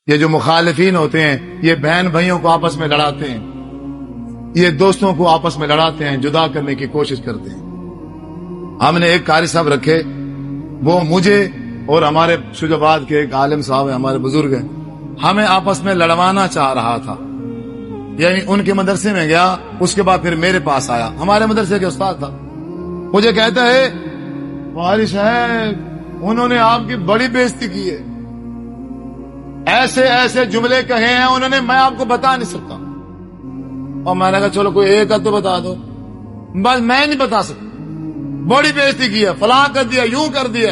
یہ جو مخالفین ہوتے ہیں یہ بہن بھائیوں کو آپس میں لڑاتے ہیں، یہ دوستوں کو آپس میں لڑاتے ہیں، جدا کرنے کی کوشش کرتے ہیں۔ ہم نے ایک قاری صاحب رکھے، وہ مجھے اور ہمارے شجاباد کے ایک عالم صاحب ہیں، ہمارے بزرگ ہیں، ہمیں آپس میں لڑوانا چاہ رہا تھا۔ یعنی ان کے مدرسے میں گیا، اس کے بعد پھر میرے پاس آیا، ہمارے مدرسے کے استاد تھا، مجھے کہتا ہے قاری صاحب انہوں نے آپ کی بڑی بےزتی کی ہے، ایسے ایسے جملے کہے ہیں انہوں نے، میں آپ کو بتا نہیں سکتا۔ اور میں نے کہا چلو کوئی ایک تو بتا دو، بس میں نہیں بتا سکتا، بڑی بےزتی کی ہے، فلاں کر دیا، یوں کر دیا۔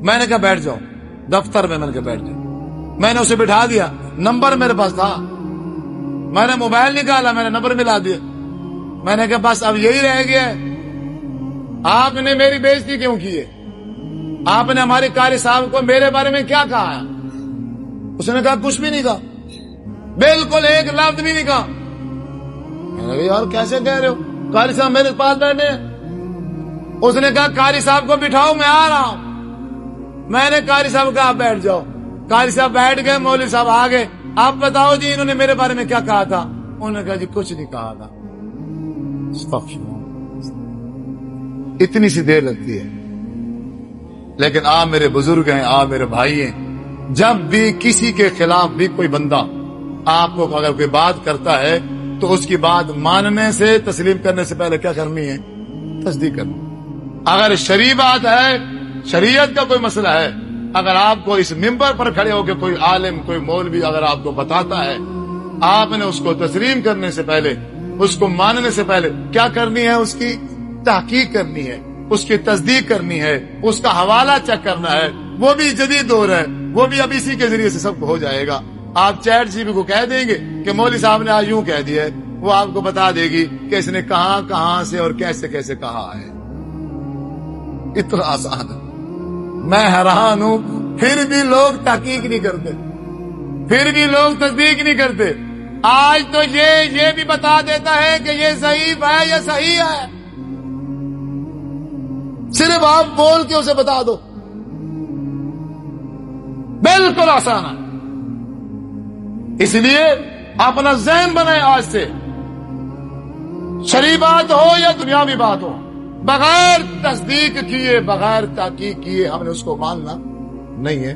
میں نے کہا بیٹھ جاؤ دفتر میں، میں نے کہا بیٹھ جاؤ، میں نے اسے بٹھا دیا، نمبر میرے پاس تھا، میں نے موبائل نکالا، میں نے نمبر ملا دیا، میں نے کہا بس اب یہی رہ گیا ہے، آپ نے میری بےزتی کیوں کی ہے؟ آپ نے ہمارے قاری صاحب کو میرے بارے میں کیا کہا ہے؟ اس نے کہا کچھ بھی نہیں کہا، بالکل ایک لفظ بھی نہیں کہا۔ میں نے کہا یار کیسے کہہ رہے ہو، قاری صاحب میرے پاس بیٹھے ہیں۔ اس نے کہا قاری صاحب کو بٹھاؤ میں آ رہا ہوں۔ میں نے قاری صاحب کہا آپ بیٹھ جاؤ، قاری صاحب بیٹھ گئے، مولوی صاحب آ گئے، آپ بتاؤ جی انہوں نے میرے بارے میں کیا کہا تھا؟ انہوں نے کہا جی کچھ نہیں کہا تھا۔ اتنی سی دیر لگتی ہے، لیکن آپ میرے بزرگ ہیں، آپ میرے بھائی ہیں، جب بھی کسی کے خلاف بھی کوئی بندہ آپ کو اگر کوئی بات کرتا ہے تو اس کی بات ماننے سے، تسلیم کرنے سے پہلے کیا کرنی ہے؟ تصدیق کرنی۔ اگر شرعی بات ہے، شریعت کا کوئی مسئلہ ہے، اگر آپ کو اس ممبر پر کھڑے ہو کے کوئی عالم، کوئی مولوی اگر آپ کو بتاتا ہے، آپ نے اس کو تسلیم کرنے سے پہلے، اس کو ماننے سے پہلے کیا کرنی ہے؟ اس کی تحقیق کرنی ہے، اس کی تصدیق کرنی ہے، اس کا حوالہ چیک کرنا ہے۔ وہ بھی جدید دور ہے، وہ بھی اب اسی کے ذریعے سے سب کو ہو جائے گا۔ آپ چیٹ جی پی کو کہہ دیں گے کہ مولوی صاحب نے آج یوں کہہ دیا ہے، وہ آپ کو بتا دے گی کہ اس نے کہاں کہاں سے اور کیسے کیسے کہا ہے۔ اتنا آسان ہے۔ میں حیران ہوں پھر بھی لوگ تحقیق نہیں کرتے، پھر بھی لوگ تصدیق نہیں کرتے۔ آج تو یہ بھی بتا دیتا ہے کہ یہ ضعیف ہے یا صحیح ہے، صرف آپ بول کے اسے بتا دو، بالکل آسان ہے۔ اس لیے اپنا ذہن بنائے، آج سے شرعی بات ہو یا دنیاوی بات ہو، بغیر تصدیق کیے، بغیر تحقیق کیے ہم نے اس کو ماننا نہیں ہے۔